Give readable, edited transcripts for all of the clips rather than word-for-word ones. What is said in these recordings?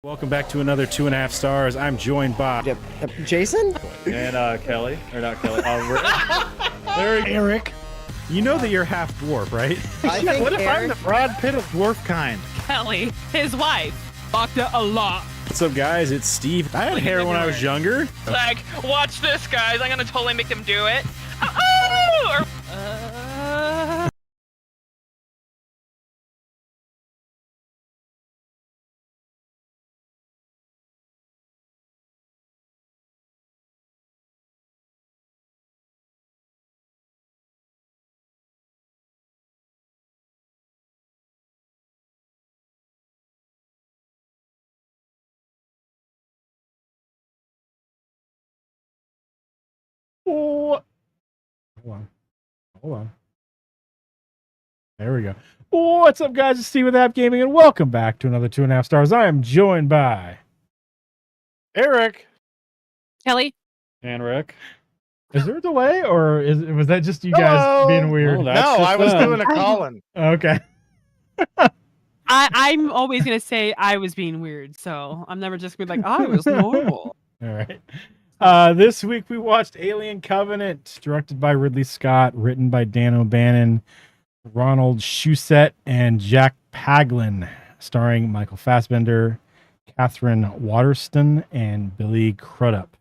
Welcome back to another 2.5 stars. I'm joined by Jason and Kelly, or not Kelly, Eric. You know that you're half dwarf, right? I think What if I'm Eric, the Brad Pitt of dwarf kind? Kelly, his wife, fucked it a lot. What's up, guys? It's Steve. I had hair when I was younger. Like, watch this, guys. I'm gonna totally make them do it. Oh! Oh, hold on. There we go. What's up, guys? It's Steve with App Gaming, and welcome back to another 2.5 stars. I am joined by Eric Kelly, and Rick. Is there a delay, or was that just you guys Hello. being weird? Oh, no, that's just I was them. doing a call-in. Okay. I'm always gonna say I was being weird, so I'm never just gonna be like, I was normal. All right. This week we watched Alien Covenant, directed by Ridley Scott, written by Dan O'Bannon, Ronald Shusett, and Jack Paglin, starring Michael Fassbender, Catherine Waterston, and Billy Crudup.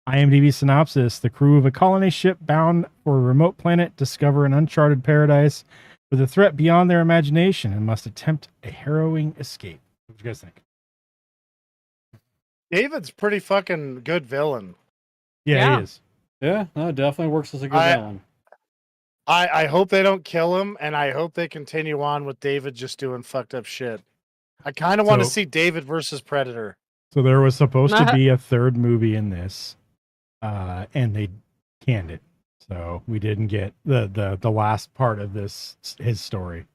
IMDb synopsis: the crew of a colony ship bound for a remote planet discover an uncharted paradise with a threat beyond their imagination and must attempt a harrowing escape. What do you guys think? David's pretty fucking good villain. Yeah, Yeah. he is. Yeah, no, it definitely works as a good villain. I hope they don't kill him, and I hope they continue on with David just doing fucked up shit. I kind of want to So- see David versus Predator. So there was supposed to be a third movie in this, and they canned it. So we didn't get the last part of his story.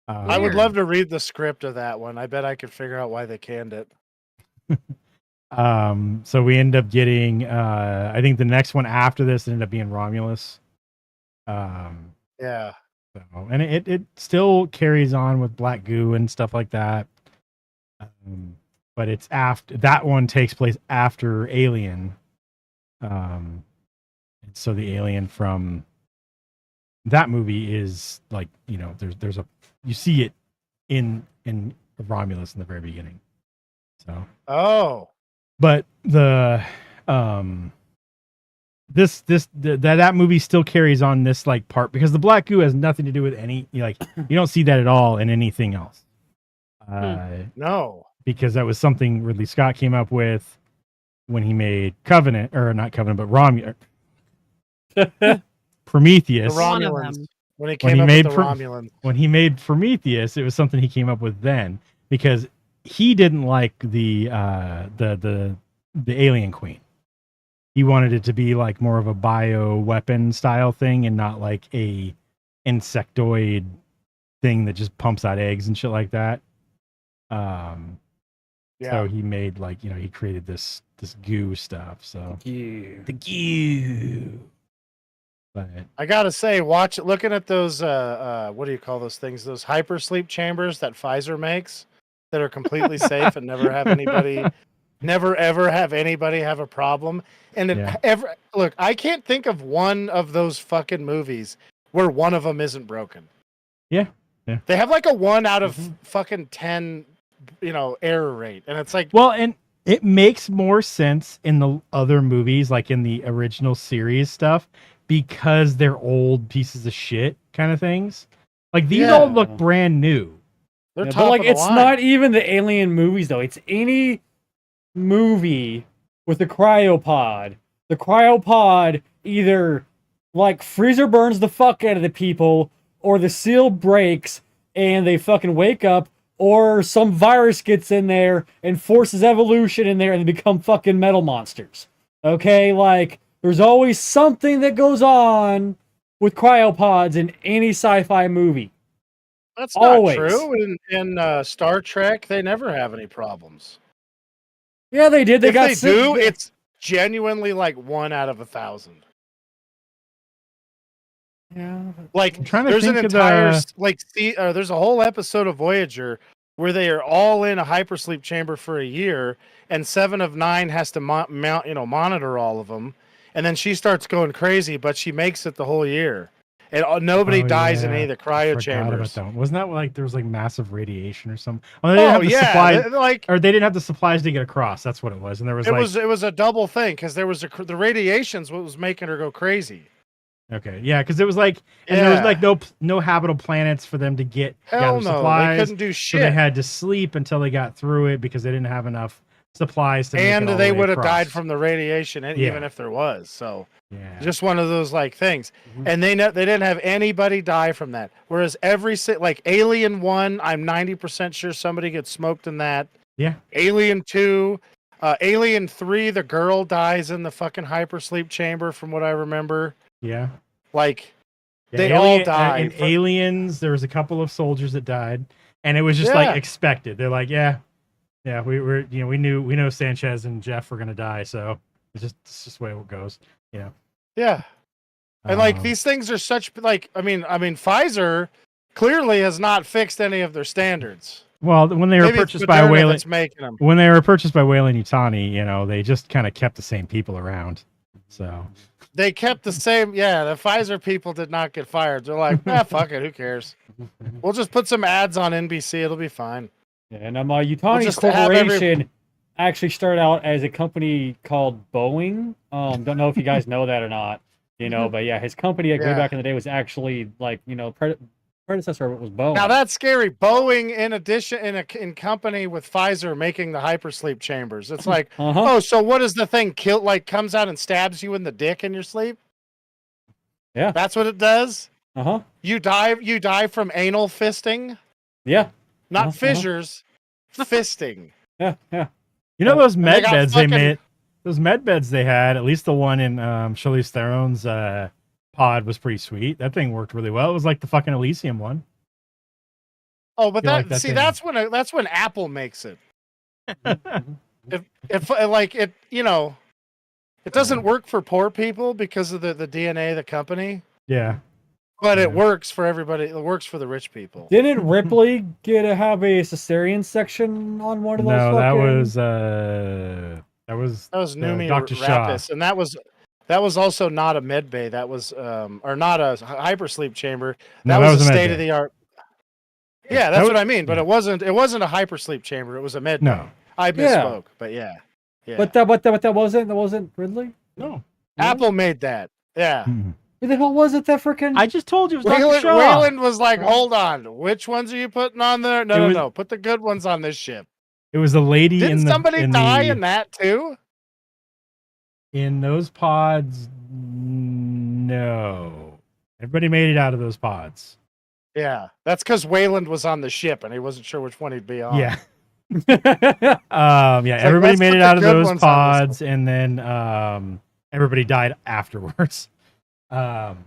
I would love to read the script of that one. I bet I could figure out why they canned it. So we end up getting. I think the next one after this ended up being Romulus. Yeah. So, and it still carries on with Black Goo and stuff like that. But it's after that one takes place after Alien. And so the alien from that movie is like, there's a, you see it in Romulus in the very beginning. So, Oh. but that movie still carries on this like part because the Black Goo has nothing to do with any, you don't see that at all in anything else. No. Because that was something Ridley Scott came up with when he made Covenant, or not Covenant, but Prometheus. The One of Romulans. them. When he When came he up made with the Romulans. When he made Prometheus, it was something he came up with then because he didn't like the alien queen. He wanted it to be like more of a bio weapon style thing and not like a insectoid thing that just pumps out eggs and shit like that. So he made he created this goo stuff. So the goo. But I gotta say, looking at those what do you call those things? Those hypersleep chambers that Pfizer makes that are completely safe and never ever have anybody have a problem. And look, I can't think of one of those fucking movies where one of them isn't broken. Yeah. They have like a 1 out of fucking 10, error rate, and it's like, well, and it makes more sense in the other movies, like in the original series stuff, because they're old pieces of shit kind of things. Like these all look brand new. they're Yeah, top but like of the it's line. not even the Alien movies though. It's any movie with a cryopod. The cryopod either like freezer burns the fuck out of the people, or the seal breaks and they fucking wake up, or some virus gets in there and forces evolution in there and they become fucking metal monsters. Okay, like there's always something that goes on with cryopods in any sci-fi movie. That's not always. true. In Star Trek, they never have any problems. Yeah, they did. If they do, it's genuinely like 1 out of 1,000. Yeah. Like I'm trying to there's an think of entire the- there's a whole episode of Voyager where they are all in a hypersleep chamber for a year, and 7 of 9 has to monitor all of them, and then she starts going crazy, but she makes it the whole year, and nobody dies in any of the cryo chambers. Wasn't that like there was like massive radiation or something? Oh, they didn't have the yeah, supplies, or they didn't have the supplies to get across. That's what it was, and there was it was a double thing because there was the radiation's what was making her go crazy. Okay, yeah, because it was like, and there was like no habitable planets for them to gather supplies. They couldn't do shit. So they had to sleep until they got through it because they didn't have enough supplies to. And make it they would have died from the radiation, even if there was. So just one of those like things. Mm-hmm. And they didn't have anybody die from that. Whereas like Alien 1, I'm 90% sure somebody gets smoked in that. Yeah. Alien 2, Alien 3, the girl dies in the fucking hypersleep chamber, from what I remember. Yeah. Like, they all died. In Aliens, there was a couple of soldiers that died, and it was just like expected. They're like, we know Sanchez and Jeff were gonna die, so it's just the way it goes, Yeah. And like these things are such like I mean Pfizer clearly has not fixed any of their standards. Well, when they were purchased by Weyland, when they were purchased by Weyland Yutani, they just kind of kept the same people around. So they kept the same. Yeah, the Pfizer people did not get fired. They're like, fuck it, who cares? We'll just put some ads on NBC. It'll be fine. Yeah, and Yutani Corporation actually started out as a company called Boeing. Don't know if you guys know that or not. But yeah, his company way back in the day was actually like predecessor of it was Boeing. Now that's scary. Boeing, in addition, in company with Pfizer, making the hypersleep chambers. It's like, so what does the thing kill? Like, comes out and stabs you in the dick in your sleep? Yeah, that's what it does. You die from anal fisting. Yeah, not fissures, fisting. Yeah. Those med beds they made. Those med beds they had, at least the one in Charlize Theron's pod was pretty sweet. That thing worked really well. It was like the fucking Elysium one. Oh, but that's when Apple makes it. It doesn't work for poor people because of the DNA of the company. Yeah. But it works for everybody. It works for the rich people. Didn't Ripley have a cesarean section on one of those? No, that was Noomi Dr. Rapace, Shaw. and that was also not a med bay. That was or not a hypersleep chamber. That was a state of the art. Yeah, that's what I mean. But it wasn't a hypersleep chamber. It was a med bay. No, I misspoke. But yeah. But that wasn't Ridley. No, Apple made that. Yeah. Who the hell was it that freaking? I just told you it was Dr. Shaw. Weyland was like, hold on, which ones are you putting on there? No, put the good ones on this ship. It was the lady Didn't somebody die in that too? In those pods, no. Everybody made it out of those pods. Yeah, that's because Weyland was on the ship and he wasn't sure which one he'd be on. Yeah. Everybody made it out of those pods, and then everybody died afterwards. In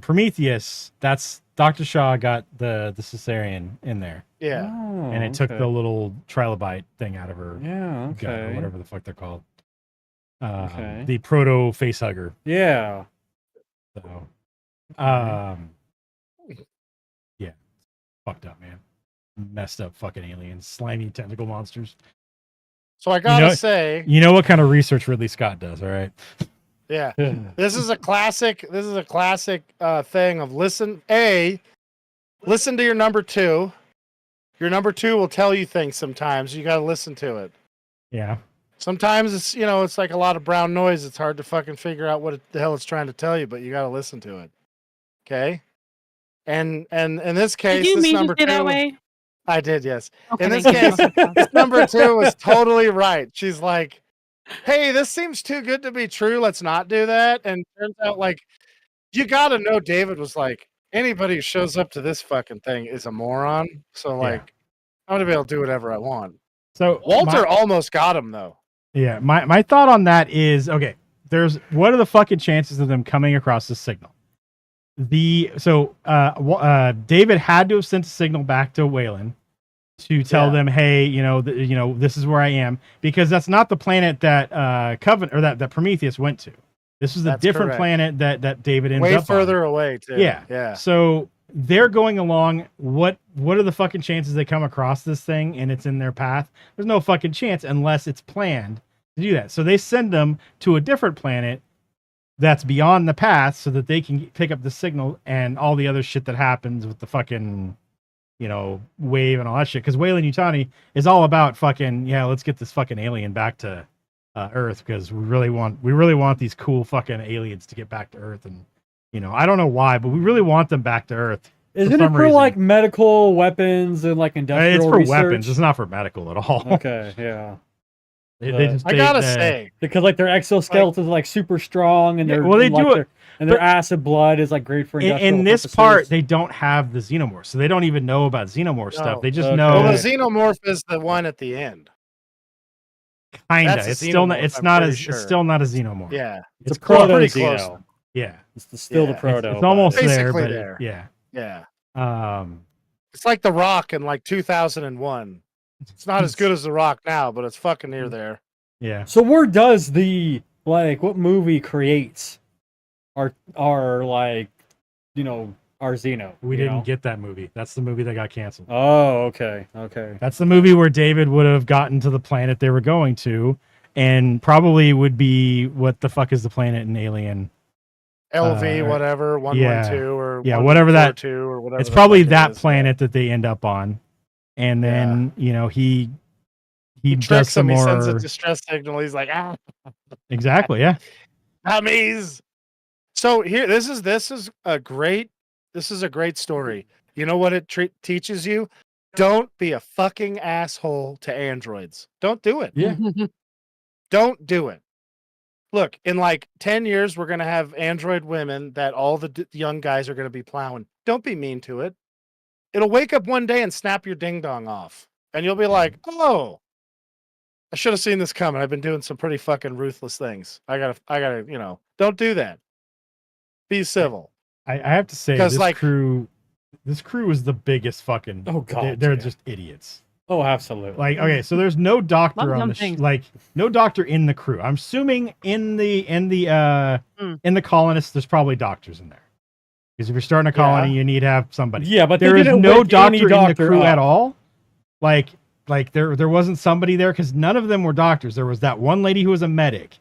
Prometheus, that's Dr. Shaw got the cesarean in there. Yeah. And it took the little trilobite thing out of her gut, or Okay. whatever the fuck they're called. The proto face hugger. Yeah. So, fucked up, man. Messed up fucking aliens, slimy tentacle monsters. So I gotta say, you know what kind of research Ridley Scott does, all right? Yeah, this is a classic. This is a classic thing of listen to your number two. Your number two will tell you things sometimes. You got to listen to it. Yeah. Sometimes it's like a lot of brown noise. It's hard to fucking figure out what the hell it's trying to tell you, but you got to listen to it. Okay. And in this case, Did you this mean number to say two. that way? I did, yes. Okay, In this thank case, you. this number two was totally right. She's like, hey, this seems too good to be true. Let's not do that. And turns out, like, you got to know David was like, anybody who shows up to this fucking thing is a moron. So, like, I'm going to be able to do whatever I want. So Walter almost got him, though. Yeah, my thought on that is, okay, what are the fucking chances of them coming across the signal? David had to have sent a signal back to Weyland to tell them, hey, this is where I am, because that's not the planet that that Prometheus went to. This was a different planet that David ended up way further on. away too. Yeah. So they're going along. What are the fucking chances they come across this thing and it's in their path? There's no fucking chance unless it's planned to do that. So they send them to a different planet that's beyond the path so that they can pick up the signal and all the other shit that happens with the fucking, you know, wave and all that shit. Because Weyland-Yutani is all about fucking, yeah, let's get this fucking alien back to Earth because we really want these cool fucking aliens to get back to Earth. And you know, I don't know why, but we really want them back to Earth. Isn't it for reason. like medical weapons and like industrial It's for research? weapons. It's not for medical at all. Okay, yeah. I gotta say, Because like their exoskeletons are like super strong and Yeah, their well, they and, like, do it, their, and their but acid blood is like great for industrial in this purposes. part, they don't have the xenomorph, so they don't even know about xenomorph No. stuff. They just Okay. know well, the xenomorph is the one at the end. kinda. that's a It's still not. xenomorph, It's I'm not pretty as. sure. It's still not a xenomorph. Yeah, it's a close. proto Pretty close. Xeno. Yeah. It's still the Yeah, proto. It's almost but- there, Basically but there. yeah. yeah. It's like The Rock in like 2001. It's not as good as The Rock now, but it's fucking near there. yeah. So where does the like what movie creates our like our Xeno? We you didn't know? get that movie. That's the movie that got canceled. Oh, okay, okay. That's the movie where David would have gotten to the planet they were going to, and probably would be what the fuck is the planet in Alien? LV, whatever, 112 or yeah, whatever that- 142 or whatever. It's the probably fuck it that is. planet that they end up on, and then you know he does Tricks some him. He more. sends a distress signal. He's like, Exactly, yeah. dummies. So here, this is a great story. You know what it teaches you? Don't be a fucking asshole to androids. Don't do it. Yeah. Don't do it. Look, in like 10 years, we're going to have android women that all the young guys are going to be plowing. Don't be mean to it. It'll wake up one day and snap your ding dong off. And you'll be like, oh, I should have seen this coming. I've been doing some pretty fucking ruthless things. I gotta, don't do that. Be civil. I have to say, 'Cause, this like- crew is the biggest fucking. Oh, God, they're yeah. just idiots. Oh, absolutely. Like, okay, so there's no doctor Lot of on dumb the things. no doctor in the crew. I'm assuming in the colonists, there's probably doctors in there. Because if you're starting a colony, you need to have somebody. Yeah, but they there is didn't no wake doctor any in the doctor crew up. at all. Like there wasn't somebody there because none of them were doctors. There was that one lady who was a medic,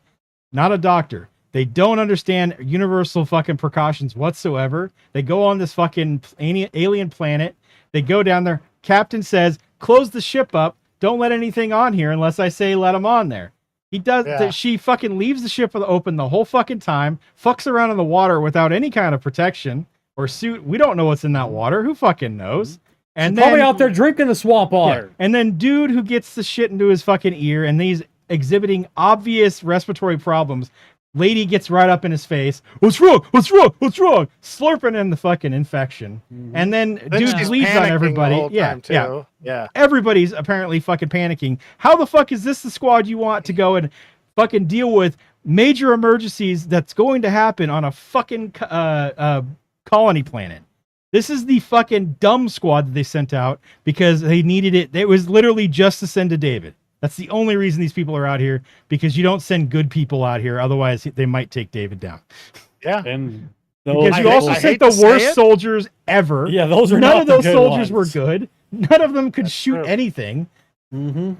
not a doctor. They don't understand universal fucking precautions whatsoever. They go on this fucking alien planet. They go down there. Captain says, "Close the ship up. Don't let anything on here unless I say let them on there." He does. Yeah. She fucking leaves the ship open the whole fucking time. Fucks around in the water without any kind of protection or suit. We don't know what's in that water. Who fucking knows? And Probably then out there drinking the swamp yeah. water. And then dude who gets the shit into his fucking ear and he's exhibiting obvious respiratory problems. Lady gets right up in his face. What's wrong? What's wrong? What's wrong? Slurping in the fucking infection. And then Then dude she's bleeds on panicking everybody. the whole Yeah, time, yeah. too. Yeah. Everybody's apparently fucking panicking. How the fuck is this the squad you want to go and fucking deal with major emergencies that's going to happen on a fucking colony planet? This is the fucking dumb squad that they sent out because they needed it. It was literally just to send to David. That's the only reason these people are out here, because you don't send good people out here. Otherwise, they might take David down. Yeah. And Because you I also hate sent to the say worst it. soldiers ever. yeah, those are None not of the those good soldiers ones. were good. None of them could That's shoot true. anything. Mm-hmm.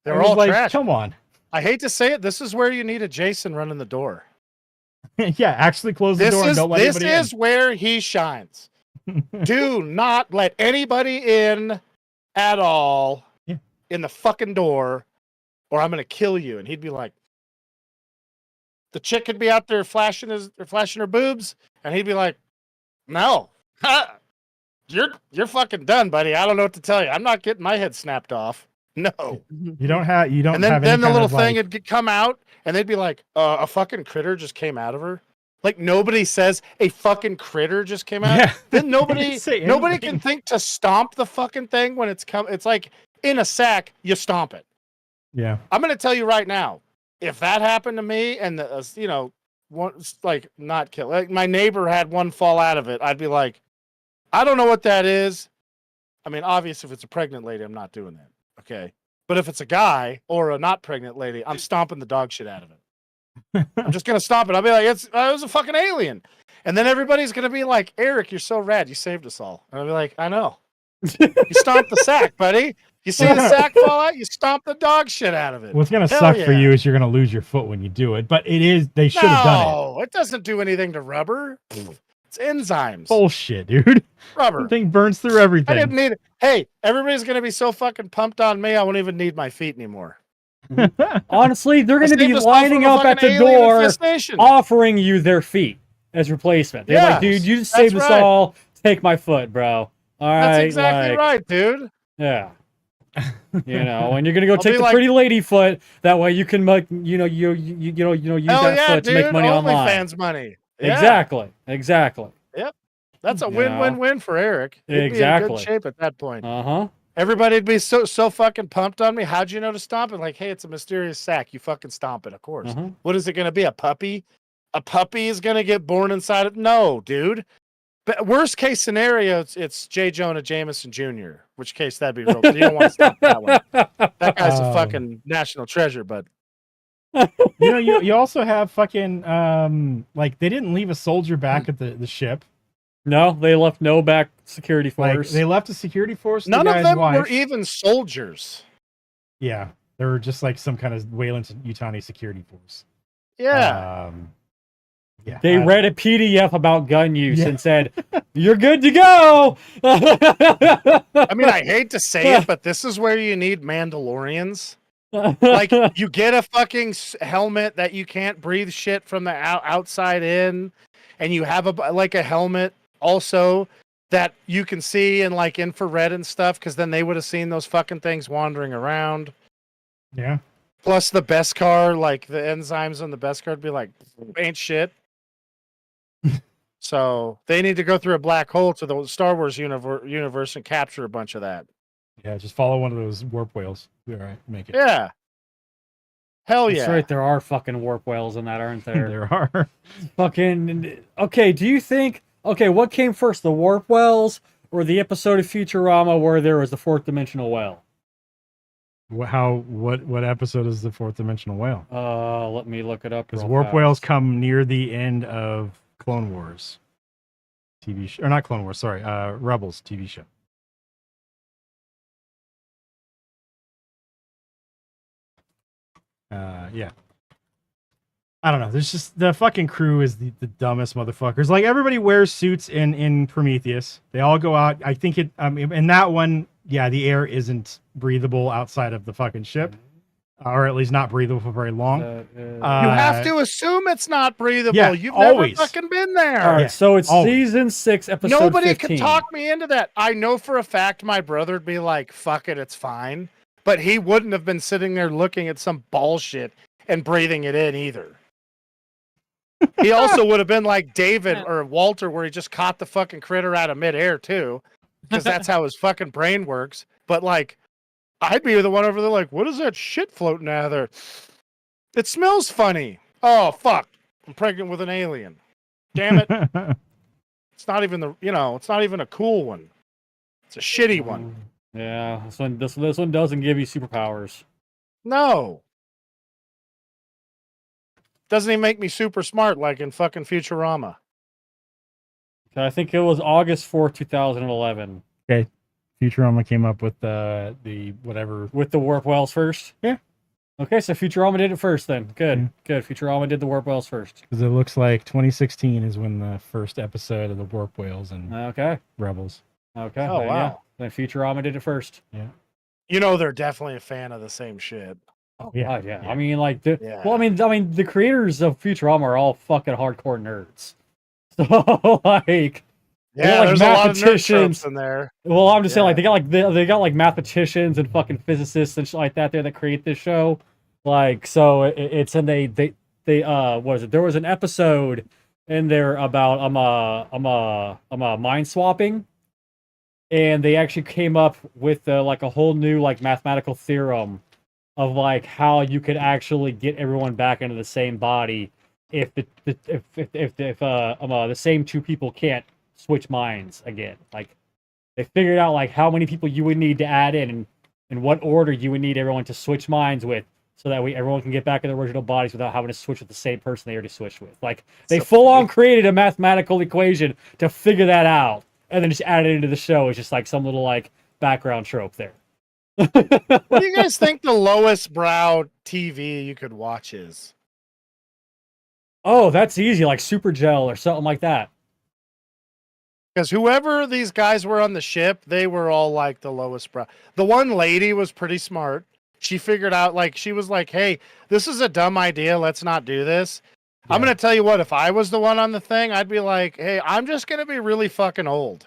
They're I was all like, trash. come on. I hate to say it. This is where you need a Jason running the door. Yeah, actually close the door and don't let This anybody is where he shines. Do not let anybody in at all Yeah. in the fucking door, or I'm gonna kill you. And he'd be like, the chick could be out there flashing her boobs, and he'd be like, no, you're fucking done, buddy. I don't know what to tell you. I'm not getting my head snapped off. No. in. You don't have And have then any the kind little of, thing like- would come out, and they'd be like, a fucking critter just came out of her. Like nobody says a fucking critter just came out. Yeah. Then They nobody didn't say nobody anything. can think to stomp the fucking thing when it's It's like in a sack, you stomp it. Yeah. I'm gonna tell you right now, if that happened to me and one like not kill, like my neighbor had one fall out of it, I'd be like, I don't know what that is. I mean, obviously, if it's a pregnant lady, I'm not doing that. Okay, but if it's a guy or a not pregnant lady, I'm stomping the dog shit out of it. I'm just gonna stop it. I'll be like, it was a fucking alien. And then everybody's gonna be like, Eric, you're so rad. You saved us all. And I'll be like, I know. You stomped the sack, buddy. You see the sack fall out, you stomp the dog shit out of it. What's gonna Hell suck for yeah. you is you're gonna lose your foot when you do it. But they should have done it. No, it doesn't do anything to rubber. It's enzymes. Bullshit, dude. Rubber. The thing burns through I everything. didn't need it. Hey, everybody's gonna be so fucking pumped on me. I won't even need my feet anymore. Honestly, they're I going to be saved us all from lining a up at fucking the alien door, infestation. offering you their feet as replacement. They're like, Yes, dude, you just that's saved us right. all. Take my foot, bro. All right, That's exactly like, right, dude. Yeah. You know, and you're gonna go I'll take be the like- pretty lady foot. That way you can make, use Hell that yeah, foot dude. to make money online. OnlyFans money. Yeah, Exactly. That's a You win-win-win for Eric. He'd be in Exactly. good shape at that point. Uh huh. Everybody'd be so fucking pumped on me. How'd you know to stomp it? Like, hey, it's a mysterious sack. You fucking stomp it, of course. Uh-huh. What is it going to be? A puppy? A puppy is going to get born inside it? No, dude. But worst case scenario, it's J. Jonah Jameson Jr., which case that'd be real. You don't want to stop that one. That guy's a fucking national treasure, but You also have fucking like they didn't leave a soldier back at the ship. No, they left no back security Like force. they left a security force. none the of guy's them wife. were even soldiers. Yeah, they were just like some kind of Wayland-Yutani security force. Yeah. Yeah. They I- read a PDF about gun use Yeah. and said, "You're good to go." I mean, I hate to say it, but this is where you need Mandalorians. Like, you get a fucking helmet that you can't breathe shit from the outside in, and you have a helmet also that you can see in like infrared and stuff, because then they would have seen those fucking things wandering around. Yeah. Plus the Beskar, like the enzymes on the Beskar would be like, ain't shit. So they need to go through a black hole to the Star Wars universe and capture a bunch of that. Yeah. Just follow one of those warp whales. All right, make it. Yeah. Hell That's yeah. right. There are fucking warp whales in that, aren't there? There are. Fucking. Okay. Do you think? Okay, what came first, the warp whales or the episode of Futurama where there was the fourth dimensional whale? What episode is the fourth dimensional whale? Let me look it up. Because real warp fast. whales come near the end of Clone Wars TV show, or not Clone Wars. Sorry, Rebels TV show. Yeah. I don't know. There's just the fucking crew is the dumbest motherfuckers. Like everybody wears suits in Prometheus. They all go out. I think it. In that one, yeah, the air isn't breathable outside of the fucking ship, or at least not breathable for very long. You have to assume it's not breathable. yeah, You've always. never fucking been there. All right, Yeah, so it's always. season 6, episode Nobody 15. could talk me into that. I know for a fact my brother'd be like, fuck it, it's fine. But he wouldn't have been sitting there looking at some bullshit and breathing it in either. He also would have been like David or Walter, where he just caught the fucking critter out of midair too, because that's how his fucking brain works. But like, I'd be the one over there like, what is that shit floating out of there? It smells funny. Oh fuck, I'm pregnant with an alien. Damn it. It's not even it's not even a cool one. It's a shitty one. Yeah, this one doesn't give you superpowers. No. Doesn't even make me super smart like in fucking Futurama. I think it was August 4th, 2011. Futurama came up with the whatever. With the warp whales first? Yeah. Okay, so Futurama did it first then. Good, Yeah. good. Futurama did the warp whales first. Because it looks like 2016 is when the first episode of the warp whales and Okay, Rebels. okay. Oh, then, wow. Yeah, then Futurama did it first. You know they're definitely a fan of the same shit. Oh, Yeah, God, yeah. yeah. I mean, like, Yeah. well, I mean, the creators of Futurama are all fucking hardcore nerds. So, like, Yeah, like there's a lot of nerd mathematicians. tropes in there. well, I'm just saying, like, Yeah. they got like mathematicians and fucking physicists and shit like that there that create this show. Like, so it's and they what is it? There was an episode in there about I'm a mind swapping, and they actually came up with like a whole new like mathematical theorem of like how you could actually get everyone back into the same body if the same two people can't switch minds again. Like they figured out like how many people you would need to add in and what order you would need everyone to switch minds with so that everyone can get back in their original bodies without having to switch with the same person they already switched with. Like they full on created a mathematical equation to figure that out, and then just added it into the show. It's just like some little like background trope there. What do you guys think the lowest brow TV you could watch is? Oh, that's easy, like Super Gel or something like that. Because whoever these guys were on the ship, they were all like the lowest brow. The one lady was pretty smart. She figured out, like, she was like, hey, this is a dumb idea. Let's not do this. I'm going to tell you what, if I was the one on the thing, I'd be like, hey, I'm just going to be really fucking old.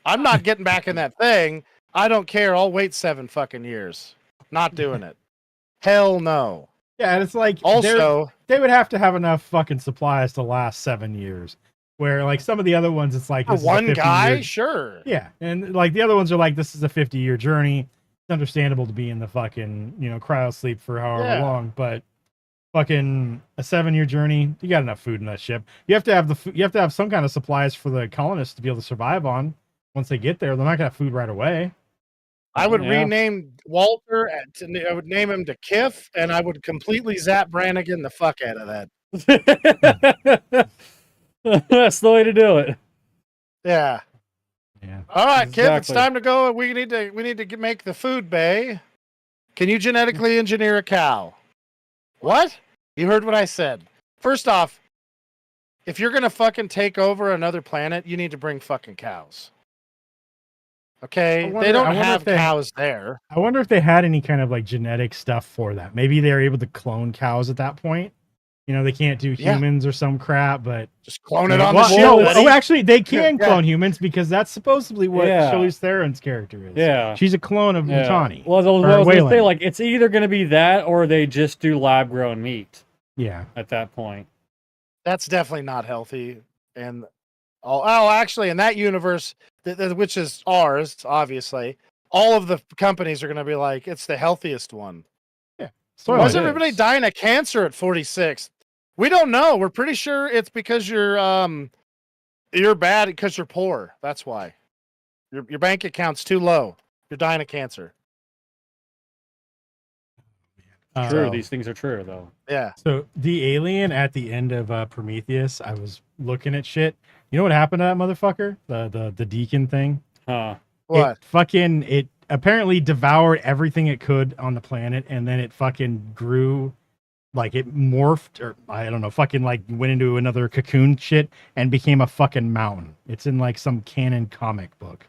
I'm not getting back in that thing. I don't care. I'll wait 7 fucking years. Not doing it. Hell no. Yeah, and it's like Also, they would have to have enough fucking supplies to last 7 years. Where like some of the other ones, it's like for this is a one 50 guy, year... sure. Yeah, and like the other ones are like this is a 50-year journey. It's understandable to be in the fucking cryo sleep for however long, but fucking a 7-year journey, you got enough food in that ship. You have to have you have to have some kind of supplies for the colonists to be able to survive on once they get there. They're not gonna have food right away. I would rename Walter. I would name him to Kiff, and I would completely zap Brannigan the fuck out of that. That's the way to do it. Yeah. Yeah. All right, Kiff, it's Exactly. time to go. We need to make the food bay. Can you genetically engineer a cow? What? You heard what I said. First off, if you're gonna fucking take over another planet, you need to bring fucking cows. Okay, I wonder- they don't I wonder have if they- cows there. I wonder if they had any kind of like genetic stuff for that. Maybe they were able to clone cows at that point. They can't do Yeah. humans or some crap, but Just clone it on well, the ship. no, buddy. actually, they can Yeah. clone humans because that's supposedly what Yeah. Charlize Theron's character is. Yeah. She's a clone of Yeah. Mutani. Well, I Or was gonna say, Wayland. like, it's either going to be that or they just do lab grown meat Yeah. at that point. That's definitely not healthy. And actually, in that universe, which is ours, obviously, all of the companies are going to be like, it's the healthiest one. So Why is it everybody is. dying of cancer at 46? We don't know. We're pretty sure it's because you're bad because you're poor. That's why. Your bank account's too low. You're dying of cancer. True, So- these things are true, though. Yeah. So the alien at the end of Prometheus, I was looking at shit. You know what happened to that motherfucker? The deacon thing. Huh. What? It apparently devoured everything it could on the planet, and then it fucking grew, like it morphed, or I don't know, fucking like went into another cocoon shit and became a fucking mountain. It's in like some canon comic book.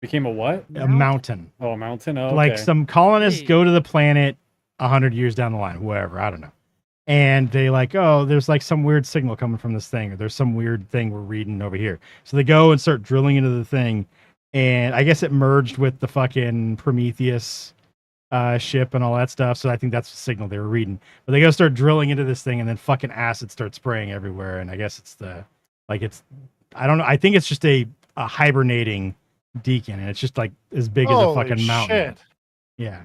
Became a what? A mountain. Oh, a mountain? Oh, Like okay. some colonists Hey. go to the planet 100 years down the line, wherever, I don't know. And they like, oh, there's like some weird signal coming from this thing, or there's some weird thing we're reading over here. So they go and start drilling into the thing, and I guess it merged with the fucking Prometheus ship and all that stuff. So I think that's the signal they were reading. But they go start drilling into this thing, and then fucking acid starts spraying everywhere. And I guess it's I don't know. I think it's just a hibernating deacon, and it's just like as big as a Holy fucking mountain. shit. Yeah.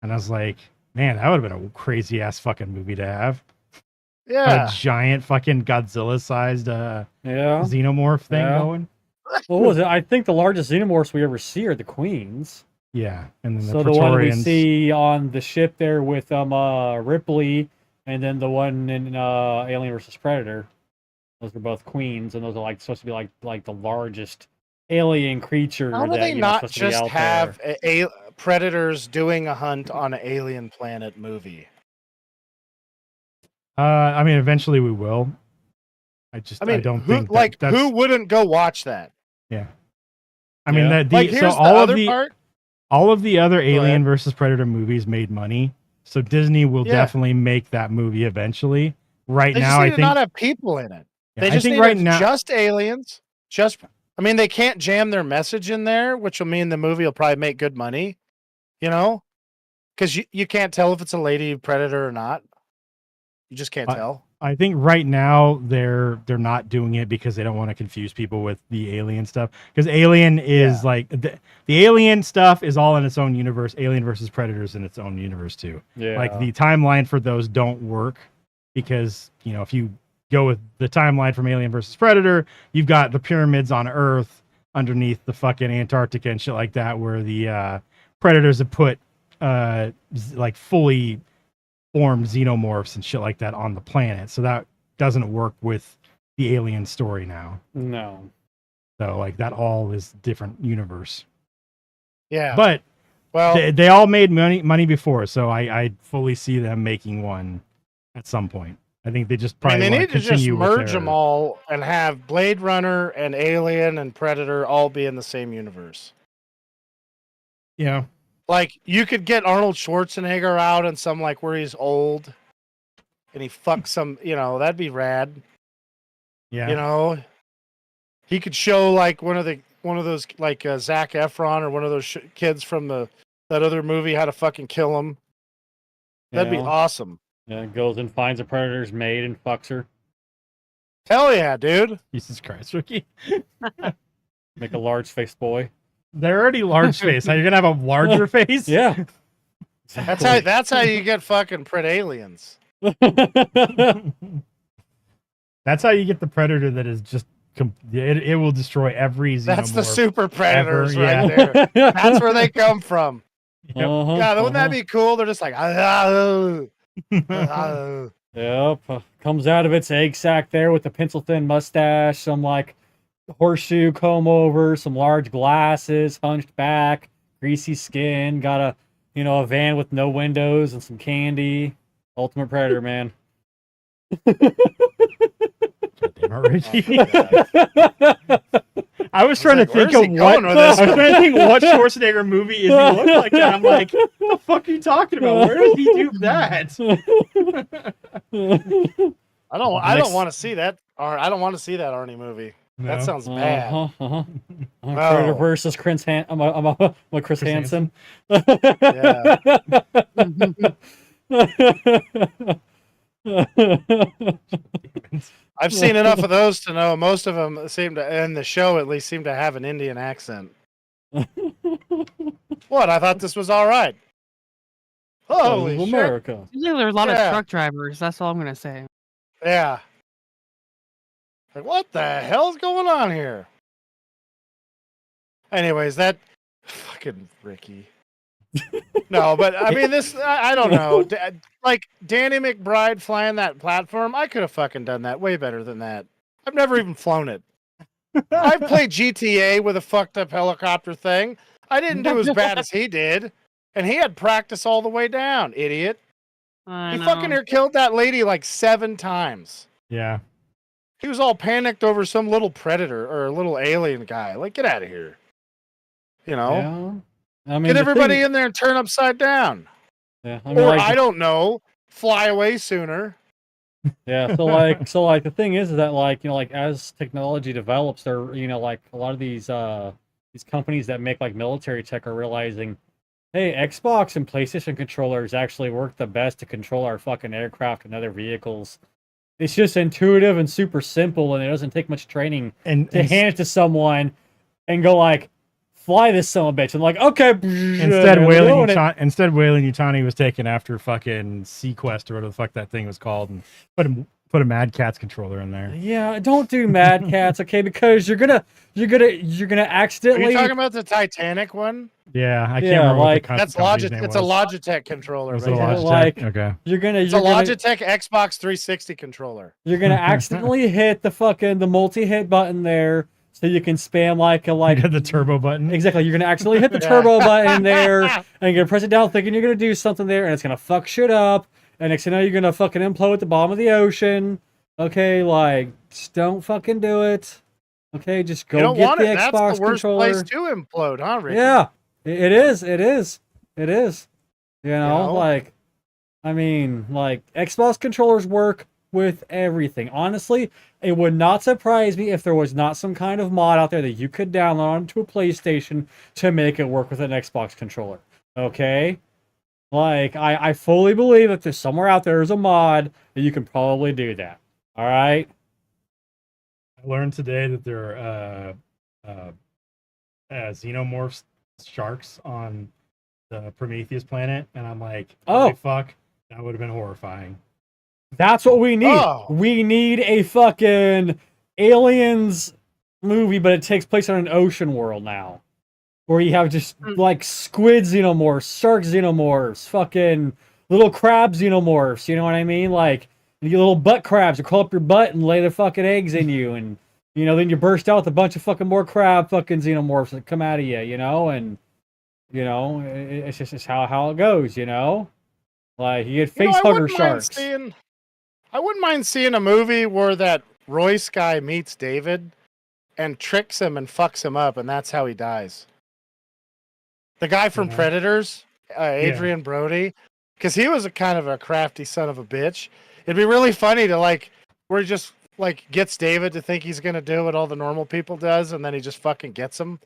And I was like, man, that would have been a crazy ass fucking movie to have. Yeah. A giant fucking Godzilla sized Yeah. xenomorph thing Yeah. going. What was it? I think the largest xenomorphs we ever see are the queens. Yeah. And then So the the one we Praetorians. see on the ship there with Ripley, and then the one in Alien versus Predator. Those are both queens, and those are like supposed to be like the largest alien creature. How do that, they you know, not supposed to be just out have there. predators doing a hunt on an alien planet movie? I mean, eventually we will. I don't who, think like that's, who wouldn't go watch that? Yeah. I mean, Yeah. Like, here's all the of other the part. all of the other ahead. Alien versus Predator movies made money, so Disney will Yeah. definitely make that movie eventually. Right They now, just need I to think not have people in it. yeah, They I just think need right now, just aliens. I mean, they can't jam their message in there, which will mean the movie will probably make good money. Because you can't tell if it's a lady predator or not. You just can't tell. I think right now they're not doing it because they don't want to confuse people with the alien stuff. Because Alien is like the alien stuff is all in its own universe. Alien versus Predators in its own universe too. Yeah. Like the timeline for those don't work because if you go with the timeline from Alien versus Predator, you've got the pyramids on Earth underneath the fucking Antarctica and shit like that, where the Predators have put like fully formed xenomorphs and shit like that on the planet. So that doesn't work with the alien story now. No. So like that all is different universe. Yeah. But well, they all made money before, so I fully see them making one at some point. I think they just probably they want need to just continue with merge their- them all and have Blade Runner and Alien and Predator all be in the same universe. Yeah. Like you could get Arnold Schwarzenegger out in some like where he's old and he fucks some, that'd be rad. Yeah. You know, he could show like one of those like Zac Efron or one of those kids from that other movie how to fucking kill him. That'd be Yeah. awesome. Yeah, goes and finds a predator's maid and fucks her. Hell yeah, dude. Jesus Christ, Ricky. Make a large faced boy. They're already large face. Now you're gonna have a larger face? Yeah. That's how you get fucking pred aliens. That's how you get the predator that is just it will destroy every xenomorph. That's the super predators ever, right yeah. there. That's where they come from. Yep. Uh-huh, Yeah, wouldn't that uh-huh. be cool? They're just like, Yep. Comes out of its egg sack there with a pencil thin mustache, some like horseshoe comb over, some large glasses, hunched back, greasy skin, got a van with no windows and some candy. Ultimate predator, man. Damn it, Ricky. Oh, I was trying to like, where's think of he what going with I this? was trying to think what Schwarzenegger movie is he look like that. I'm like, what the fuck are you talking about? Where does he do that? I don't Next- want to see that. Or I don't want to see that Arnie movie. That No. sounds bad. Predator No. versus Chris I'm a Chris Chris Hansen. Yeah. I've seen enough of those to know most of them seem to, in the show at least, seem to have an Indian accent. What? I thought this was all right. Holy shit. America. Seems like there's a lot Yeah. of truck drivers. That's all I'm gonna say. Yeah. Like, what the hell's going on here? Anyways, that fucking Ricky. No, but I mean, I don't know. Like Danny McBride flying that platform, I could have fucking done that way better than that. I've never even flown it. I've played GTA with a fucked up helicopter thing. I didn't do as bad as he did. And he had practice all the way down, idiot. I He know. fucking near killed that lady like 7 times. Yeah. He was all panicked over some little predator or a little alien guy. Like, get out of here. You know? Yeah. I mean, Get the everybody thing- in there and turn upside down. Yeah, I mean, Or like, I don't know, fly away sooner. yeah. So like the thing is that like like as technology develops, there like a lot of these companies that make like military tech are realizing, hey, Xbox and PlayStation controllers actually work the best to control our fucking aircraft and other vehicles. It's just intuitive and super simple, and it doesn't take much training And, to and hand it to someone and go like, fly this son of a bitch. And like, okay. instead we're Wayland doing it. Yutani was taken after fucking Sequest or whatever the fuck that thing was called and put a Mad Catz controller in there. Yeah, don't do Mad Cats, okay? Because you're gonna Are you accidentally. talking about the Titanic one? Yeah, I can't Yeah, remember like- what the That's company's Logitech. name It's a was. Logitech controller. Was it a Right? Logitech? Like- Okay. You're gonna It's a you're gonna, Logitech Xbox 360 controller. you're gonna accidentally hit the multi-hit button there, so you can spam like a I got the turbo button. Exactly. You're gonna accidentally hit the Yeah. turbo button there, and you're gonna press it down thinking you're gonna do something there, and it's gonna fuck shit up. And next thing you know, you're gonna fucking implode at the bottom of the ocean. Okay, like just don't fucking do it. Okay, just You go don't get want the it. Xbox That's the worst controller. place to implode, huh, Ricky? Yeah, it is. It is. It is. You know, know? like, I mean, like Xbox controllers work with everything. Honestly, it would not surprise me if there was not some kind of mod out there that you could download onto a PlayStation to make it work with an Xbox controller. Okay? Like, I fully believe that there's somewhere out there's a mod that you can probably do that. All right? I learned today that there are xenomorphs sharks on the Prometheus planet, and I'm like, holy Oh. fuck, that would have been horrifying. That's what we need. Oh. We need a fucking aliens movie, but it takes place on an ocean world now. where you have just like squid xenomorphs, shark xenomorphs, fucking little crab xenomorphs. You know what I mean? Like you little butt crabs that crawl up your butt and lay their fucking eggs in you, and then you burst out with a bunch of fucking more crab fucking xenomorphs that come out of you. And it's just how it goes. Like you get face hugger sharks. I wouldn't mind seeing a movie where that Royce guy meets David and tricks him and fucks him up, and that's how he dies. The guy from Predators, Adrian Brody, because he was a kind of a crafty son of a bitch. It'd be really funny to where he just gets David to think he's gonna do what all the normal people does, and then he just fucking gets him.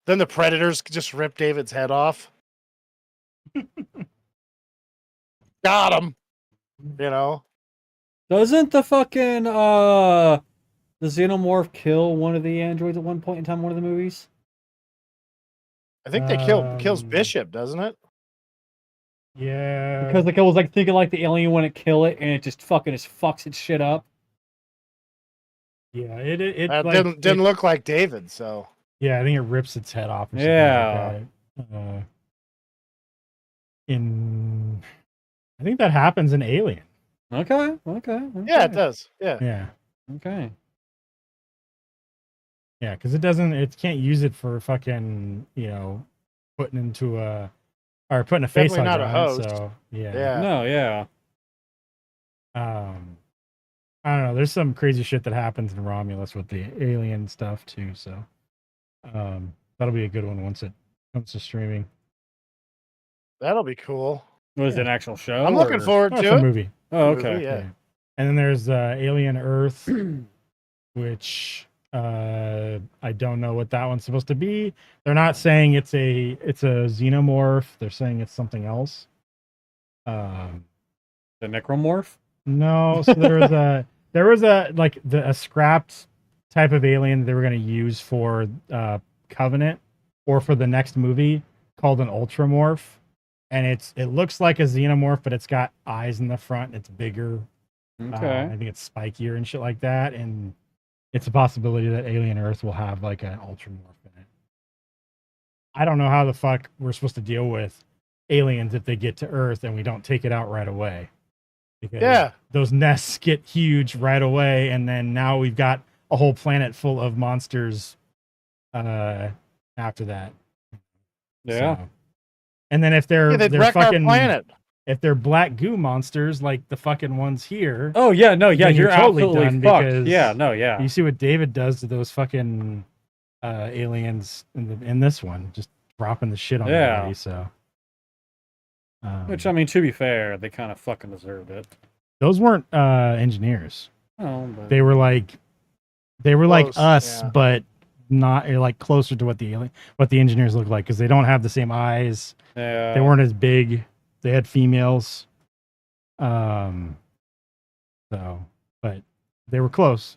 Then the Predators just rip David's head off. Got him. Doesn't the fucking the xenomorph kill one of the androids at one point in time in one of the movies? I think they kills Bishop, doesn't it? Yeah. Because it was thinking the alien wouldn't kill it, and it just fucking fucks its shit up. Yeah, it didn't look like David, so yeah, I think it rips its head off. Or yeah. Like I think that happens in Alien. Okay. Yeah, it does. Yeah. Yeah. Okay. Yeah, because it can't use it for fucking, putting putting a face Definitely hugger not a on host. it, so yeah. Yeah. No, yeah. I don't know. There's some crazy shit that happens in Romulus with the alien stuff too, so that'll be a good one once it comes to streaming. That'll be cool. Was it an actual show? I'm looking forward Oh, to it's a it. movie. Oh, Movie, okay. yeah. And then there's Alien Earth, which I don't know what that one's supposed to be. They're not saying it's a xenomorph. They're saying it's something else. The necromorph? No, so there was a scrapped type of alien they were going to use for Covenant or for the next movie called an ultramorph, and it looks like a xenomorph, but it's got eyes in the front. It's bigger. Okay. I think it's spikier and shit like that, and it's a possibility that Alien Earth will have like an ultramorph in it. I don't know how the fuck we're supposed to deal with aliens if they get to Earth and we don't take it out right away. Because those nests get huge right away, and then now we've got a whole planet full of monsters after that. Yeah. So, and then if they're wreck fucking our planet. If they're black goo monsters like the fucking ones here, Oh yeah, no, yeah, then you're totally absolutely done fucked. because Yeah, no, yeah. you see what David does to those fucking aliens in this one, just dropping the shit on everybody. So, Which I mean, to be fair, they kind of fucking deserved it. those weren't engineers. Oh, but They were like Close, us, yeah. but not like closer to what the engineers look like because they don't have the same eyes. yeah. They weren't as big. They had females. But they were close.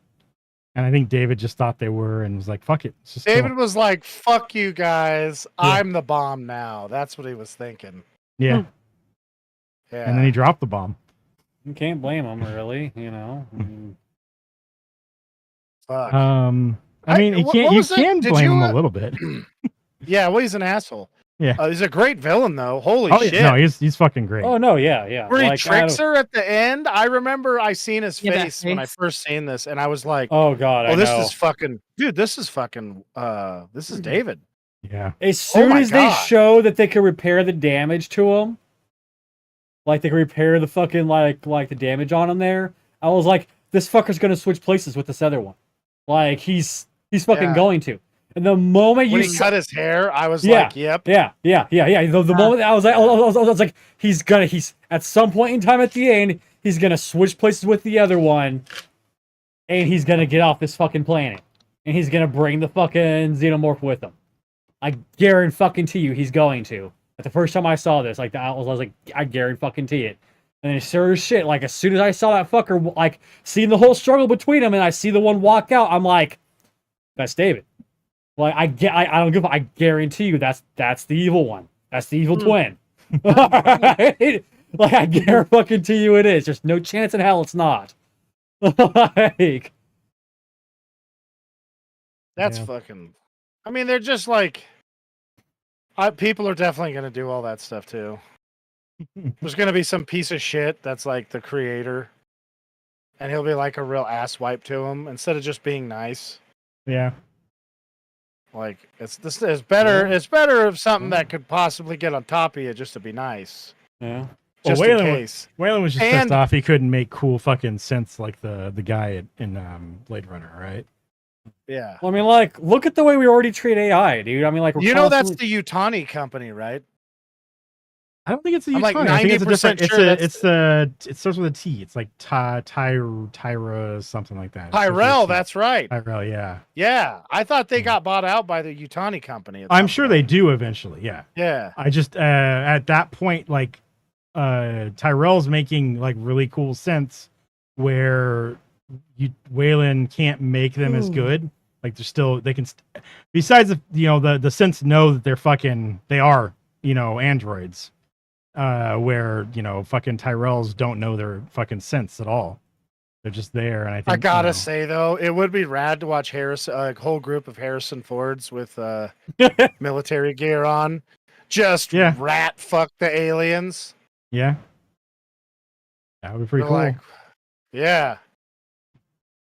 And I think David just thought they were and was like, fuck it. Let's just kill David 'em." was like, "Fuck you guys, I'm the bomb now." That's what he was thinking. Yeah. Yeah. And then he dropped the bomb. You can't blame them, really. I mean, Fuck. I mean, what you was it? can Did blame you, him a little bit. Yeah, well, he's an asshole. Yeah. He's a great villain, though. Holy Oh, shit. yeah. No, he's fucking great. oh no, yeah. Where he Like, tricks her at the end. I remember I seen his Yeah, that face when I face. first seen this, and I was like, Oh god, I this know. is fucking dude, this is fucking this is David. Yeah. As soon my as they God. show that they can repair the damage to him, like they can repair the fucking like the damage on him there, I was like, this fucker's gonna switch places with this other one. Like he's fucking Yeah. going to. And the moment When you he cut his hair, I was Yeah. like, yep. Yeah. The moment I was like, he's at some point in time at the end, he's gonna switch places with the other one, and he's gonna get off this fucking planet, and he's gonna bring the fucking xenomorph with him. I guarantee you, he's going to. But the first time I saw this, like I was like, I guarantee it. And then sure as shit, like as soon as I saw that fucker, like seeing the whole struggle between them, and I see the one walk out, I'm like, that's David. Like I don't give. I guarantee you that's the evil one. That's the evil twin. Like I guarantee you it is. There's no chance in hell it's not. Like That's Yeah. fucking I mean, they're just like People are definitely going to do all that stuff too. There's going to be some piece of shit that's like the creator, and he'll be like a real asswipe to him instead of just being nice. Yeah. Like it's better. It's better if something that could possibly get on top of you just to be nice, Yeah. just Well, in Waylon case. Waylon was just And- pissed off he couldn't make cool fucking sense like the guy in Blade Runner, right? Yeah. Well, I mean, like, look at the way we already treat AI, dude. I mean, like, we're You know that's constantly- the Utani company, right? I don't think it's the I'm like Utani. I think it's a 90% different. sure It starts with a T. It's like Tyra something like that. It starts with a Tyrell, T. that's right. Tyrell. Yeah, Yeah, I thought they Yeah. got bought out by the Utani company. at I'm some sure point. they do eventually. Yeah, Yeah. I just at that point like Tyrell's making like really cool sense where Waylon can't make them as good. Like they're still they can. Besides the sense know that they are androids. Where fucking Tyrells don't know their fucking sense at all. They're just there, and I think I gotta say though, it would be rad to watch a whole group of Harrison Fords with military gear on, just Yeah. rat fuck the aliens. yeah, that would be pretty They're cool. like, yeah.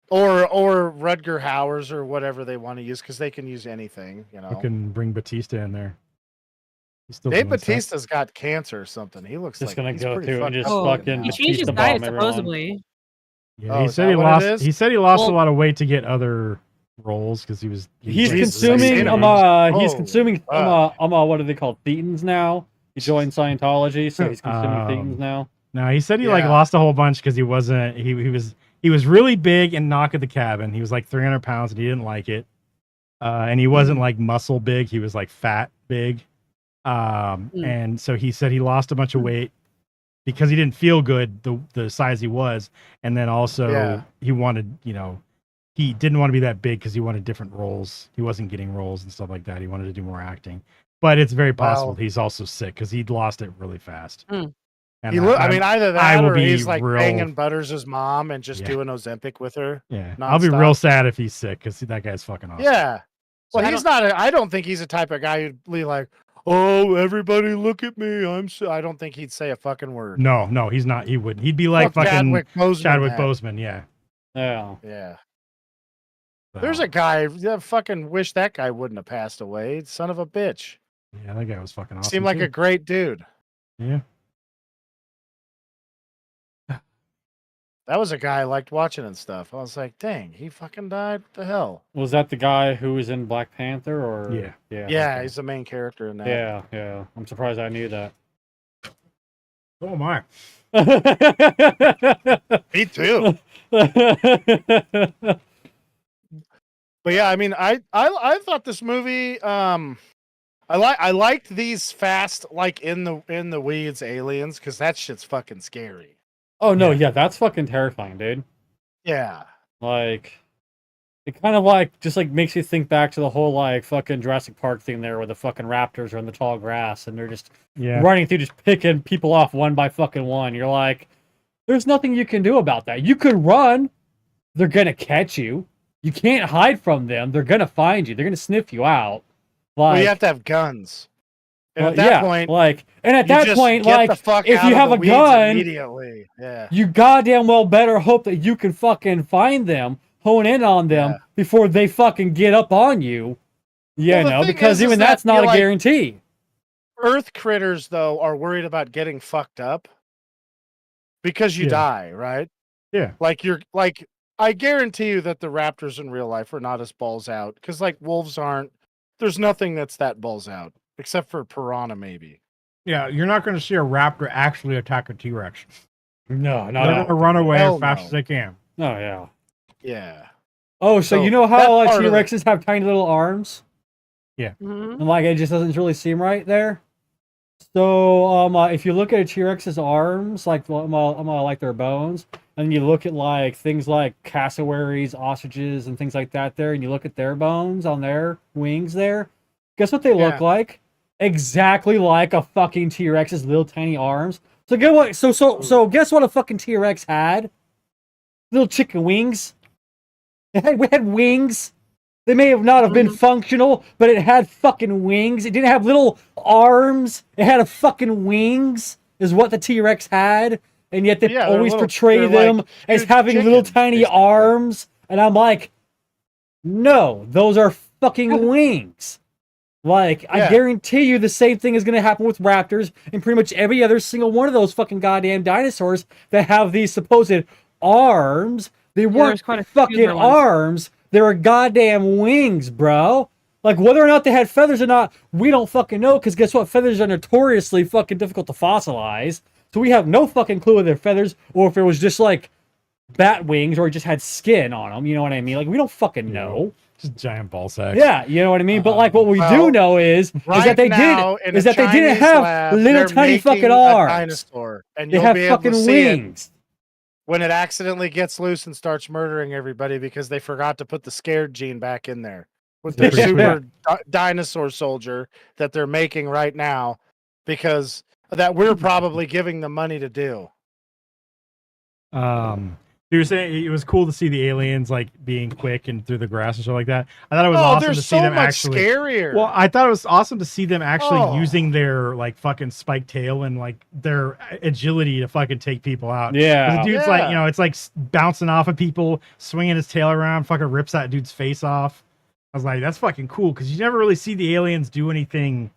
Or Rutger Hauers or whatever they want to use because they can use anything, We can bring Batista in there. He's still Dave doing stuff. Batista's got cancer or something. He looks Just like gonna he's go pretty through and fucked just up fucking now. He changed his Batista diet bomb everyone. supposedly. Yeah, Oh, he is said that he what it lost. is? He said he lost a Well- lot of weight to get other roles because he was. He's Jesus, consuming he's Oh, consuming fuck. what are they called? Thetans now. He joined Scientology, so he's consuming Thetans now. No, he said he like Yeah. lost a whole bunch because he wasn't. He was really big and knock at the cabin. He was like 300 pounds and he didn't like it. And he wasn't like muscle big. He was like fat big. And so he said he lost a bunch of weight because he didn't feel good the size he was, and then also Yeah. he wanted he didn't want to be that big because he wanted different roles. He wasn't getting roles and stuff like that. He wanted to do more acting. But it's very possible Wow. he's also sick because he'd lost it really fast. Mm. And I mean, either I that will or be he's like real- banging Butters' mom and just Yeah. doing Ozempic with her. yeah, I'll be nonstop. real sad if he's sick because that guy's fucking awesome. Yeah. So Well, I he's not. I don't think he's the type of guy who'd be like, "Oh, everybody, look at me. I don't think he'd say a fucking word. No, he's not. He wouldn't. He'd be like Fuck fucking Boseman, man. Boseman. Yeah. Yeah. Yeah. So, There's a guy. I fucking wish that guy wouldn't have passed away. Son of a bitch. Yeah, that guy was fucking awesome. Seemed like too. a great dude. Yeah. That was a guy I liked watching and stuff. I was like, dang, he fucking died. What the hell? Was that the guy who was in Black Panther or Yeah. Yeah, okay. he's the main character in that. Yeah. I'm surprised I knew that. Oh my. Me too. But yeah, I mean, I thought this movie, I liked these fast, like in the weeds aliens, because that shit's fucking scary. Oh no, Yeah. yeah, that's fucking terrifying, dude. Yeah. Like, it kind of like just like makes you think back to the whole like fucking Jurassic Park thing there, where the fucking raptors are in the tall grass and they're just Yeah. running through, just picking people off one by fucking one. You're like, there's nothing you can do about that. You could run, they're gonna catch you. You can't hide from them. They're gonna find you. They're gonna sniff you out. Like, Well, you have to have guns. And well, at that yeah, point, like, and at you that just point, get like, the fuck if out you of have the a weeds gun, immediately. Yeah. you goddamn well better hope that you can fucking find them, hone in on them Yeah. before they fucking get up on you. You Well, the know, thing because is even that that's not you're a like- guarantee. Earth critters, though, are worried about getting fucked up because you Yeah. die, right? Yeah. Like you're like, I guarantee you that the raptors in real life are not as balls out because like wolves aren't. There's nothing that's that balls out except for piranha, maybe. Yeah, you're not going to see a raptor actually attack a T-Rex. No, They're no, going to run away Hell as fast no. as they can. no, yeah. Yeah. Oh, so So you know that how part of it- T-Rexes have tiny little arms? Mhm. And like it just doesn't really seem right there. So if you look at a T-Rex's arms, like like their bones, and you look at like things like cassowaries, ostriches, and things like that there, and you look at their bones on their wings there, guess what they look Yeah. like? Exactly like a fucking T-Rex's little tiny arms. So get what? So guess what a fucking T-Rex had? Little chicken wings. We had wings. They may have not have been functional, but it had fucking wings. It didn't have little arms. It had a fucking wings, is what the T-Rex had. And yet they Yeah, they're always little- portray they're them like as huge having little chickens, tiny basically. arms. And I'm like, no, those are fucking wings. Like, I Yeah. guarantee you the same thing is going to happen with raptors and pretty much every other single one of those fucking goddamn dinosaurs that have these supposed arms. They weren't there's quite a few fucking other ones. arms. They were goddamn wings, bro. Like, whether or not they had feathers or not, we don't fucking know, because guess what? Feathers are notoriously fucking difficult to fossilize. So we have no fucking clue if they're feathers or if it was just like bat wings or it just had skin on them. You know what I mean? Like, we don't fucking know. Just giant ball sacks. Yeah, you know what I mean. But like, what we do well, know is Right that they now, didn't in is a that they didn't Chinese have lab, little they're tiny making fucking a arms. dinosaur, and They you'll have be able fucking to see it wings. when it accidentally gets loose and starts murdering everybody because they forgot to put the scared gene back in there with their Yeah. super dinosaur soldier that they're making right now, because that we're probably giving them money to do. You were saying it was cool to see the aliens like being quick and through the grass and stuff like that. I thought it was Oh, awesome they're to see so them much actually. scarier. Well, I thought it was awesome to see them actually Oh. using their like fucking spiked tail and like their agility to fucking take people out. 'Cause Yeah. the dude's Yeah. like, it's like bouncing off of people, swinging his tail around, fucking rips that dude's face off. I was like, that's fucking cool, because you never really see the aliens do anything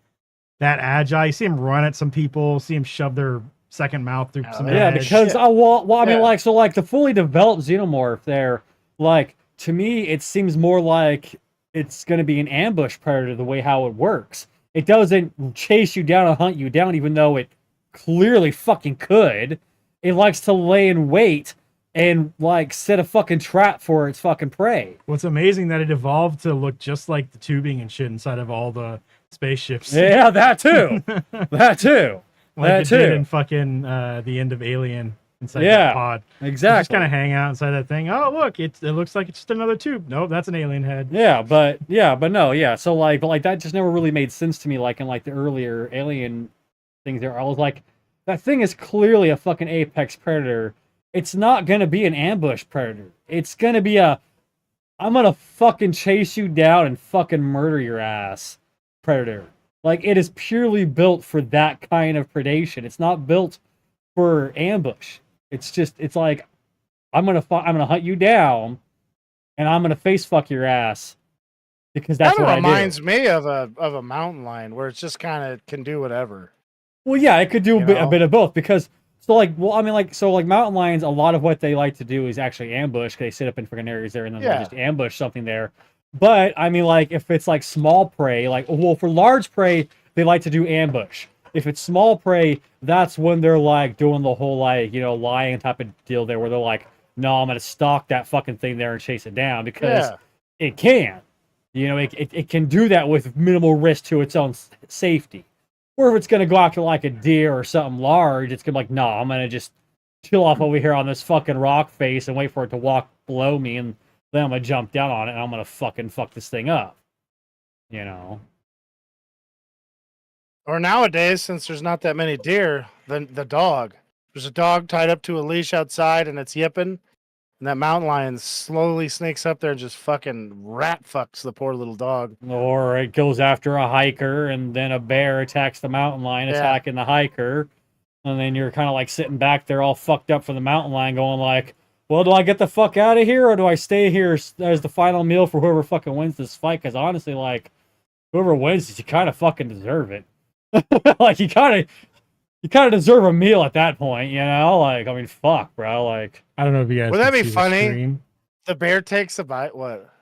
that agile. You see them run at some people, see them shove their second mouth through some Yeah, edge. because I mean, Yeah. like, so like the fully developed xenomorph there, like, to me, it seems more like it's going to be an ambush predator the way how it works. It doesn't chase you down and hunt you down, even though it clearly fucking could. It likes to lay in wait and like set a fucking trap for its fucking prey. What's amazing that it evolved to look just like the tubing and shit inside of all the spaceships. Yeah, that too. That too. Like that it did too. in fucking the end of Alien inside Yeah, that pod. You just Exactly. kind of hang out inside that thing. Oh, look, it looks like it's just another tube. Nope, that's an alien head. Yeah, but no, yeah. So like, but like that just never really made sense to me. Like in like the earlier Alien things, there, I was like, that thing is clearly a fucking apex predator. It's not gonna be an ambush predator. It's gonna be I'm gonna fucking chase you down and fucking murder your ass predator. Like, it is purely built for that kind of predation. It's not built for ambush. It's like, I'm gonna hunt you down, and I'm gonna face fuck your ass, because that's Kind what of I do. reminds me of a mountain lion where it's just kind of can do whatever. Well, yeah, it could do You a know? bit of both, because mountain lions, a lot of what they like to do is actually ambush. 'Cause they sit up in freaking areas there and then they Yeah. just ambush something there. But I mean, like, if it's like small prey, like, well, for large prey, they like to do ambush. If it's small prey, that's when they're like doing the whole like, lying type of deal there, where they're like, no, I'm gonna stalk that fucking thing there and chase it down, because Yeah. it can. It can do that with minimal risk to its own safety. Or if it's going to go after like a deer or something large, it's going to be like, no, I'm going to just chill off over here on this fucking rock face and wait for it to walk below me, and then I'm going to jump down on it and I'm going to fucking fuck this thing up. Or nowadays, since there's not that many deer, then the dog. There's a dog tied up to a leash outside and it's yipping. And that mountain lion slowly sneaks up there and just fucking rat fucks the poor little dog. Or it goes after a hiker and then a bear attacks the mountain lion, Yeah. attacking the hiker. And then you're kind of like sitting back there all fucked up for the mountain lion, going like, well, do I get the fuck out of here, or do I stay here as the final meal for whoever fucking wins this fight? Because honestly, like, whoever wins, you kind of fucking deserve it. Like, you kind of deserve a meal at that point, Like, I mean, fuck, bro. Like, I don't know if you guys Would that can be see the funny? screen. The bear takes a bite. What?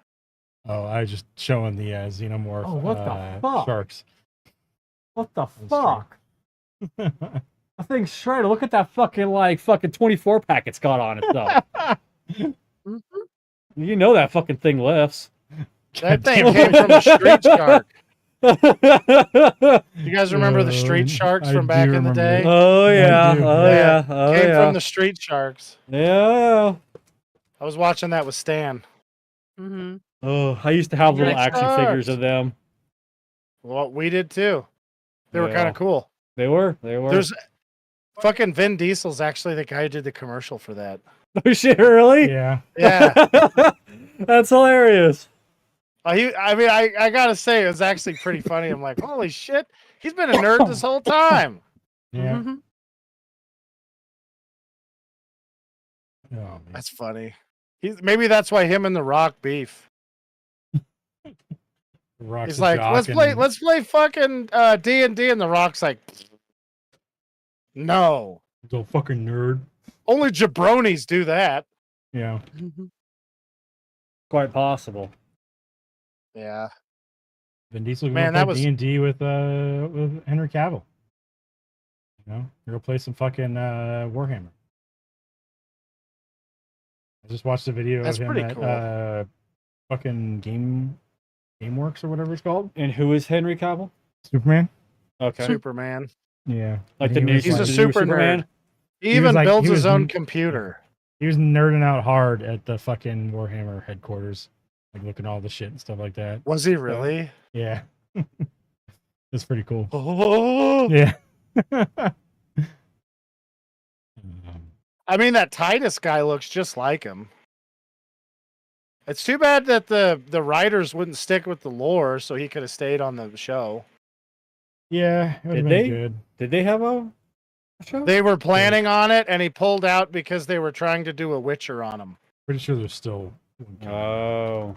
Oh, I was just showing the xenomorph Oh, what the fuck? sharks. what the fuck? I think straight. Look at that fucking 24 pack it's got on itself. You know that fucking thing lifts. That thing came from a street shark. You guys remember the street sharks I from back do in the remember day? Oh yeah, do. oh yeah, oh Came yeah. from the street sharks. Yeah. I was watching that with Stan. Mm-hmm. Oh, I used to have little Street action figures sharks. of them. Well, we did too. They were Yeah. kind of cool. They were. There's fucking Vin Diesel's actually the guy who did the commercial for that. Oh shit, really? Yeah. Yeah. That's hilarious. I gotta say, it was actually pretty funny. I'm like, holy shit, he's been a nerd this whole time. Yeah. Mhm. Oh, man. That's funny. Maybe that's why him and The Rock beef. Rock's He's a like, jock let's play fucking D&D, and The Rock's like, no, Go fucking nerd. only jabronis do that. Yeah. Mhm. Quite possible. Yeah, Vin Diesel Man, gonna that play was- D&D with Henry Cavill. You know, you're gonna play some fucking Warhammer. I just watched a video That's of him pretty at cool. fucking GameWorks or whatever it's called. And who is Henry Cavill? Superman. Okay. Superman. Yeah. Like And the he new, was He's a the new super Superman? nerd. He He was even like- builds he his was- own computer. He was nerding out hard at the fucking Warhammer headquarters, like looking at all the shit and stuff like that. Was he really? Yeah. It's pretty cool. Oh, Yeah. I mean, that Titus guy looks just like him. It's too bad that the writers wouldn't stick with the lore, so he could have stayed on the show. Yeah, it would have Did been they? good. Did they have a show? They were planning on it, and he pulled out because they were trying to do a Witcher on him. Pretty sure there's still one coming. Oh.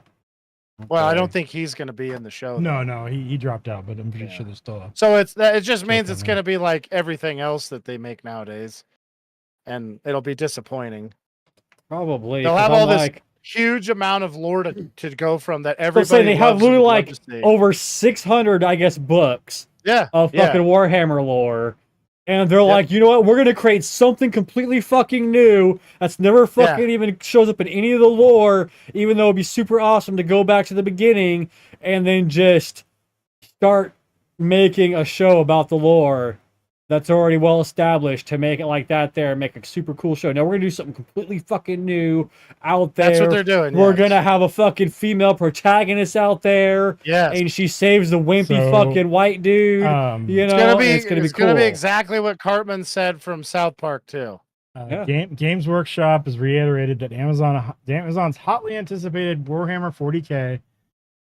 Well, I Okay. don't think he's going to be in the show. No, he dropped out, but I'm pretty Yeah. sure there's still a So it just means Still it's coming. going to be like everything else that they make nowadays, and it'll be disappointing. Probably. They'll 'cause have I'm all this like, huge amount of lore to go from that They'll everybody. say they have loves and literally would love like to see. over 600, I guess, books yeah, of yeah. fucking Warhammer lore. And they're Yep. like, you know what? We're gonna create something completely fucking new that's never fucking even shows up in any of the lore, even though it'd be super awesome to go back to the beginning and then just start making a show about the lore that's already well established to make it like that there and make a super cool show. Now we're gonna do something completely fucking new out there. That's what they're doing. We're yes. gonna have a fucking female protagonist out there, Yes. and she saves the wimpy So, fucking white dude. You know, It's gonna be. and it's gonna be cool. gonna be exactly what Cartman said from South Park too. Yeah. Games Workshop has reiterated that Amazon's hotly anticipated Warhammer 40K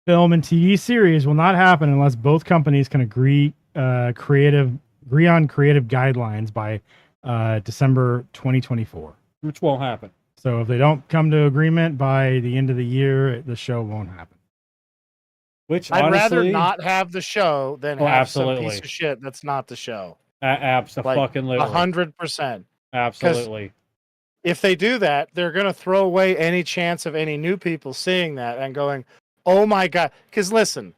film and TV series will not happen unless both companies can agree on creative guidelines by December 2024. Which won't happen. So if they don't come to agreement by the end of the year, the show won't happen. Which I'd rather honestly, not have the show than Oh, have some absolutely. piece of shit that's not the show. Absolutely, 100%. absolutely. If they do that, they're gonna throw away any chance of any new people seeing that and going, "Oh my god!" Because listen,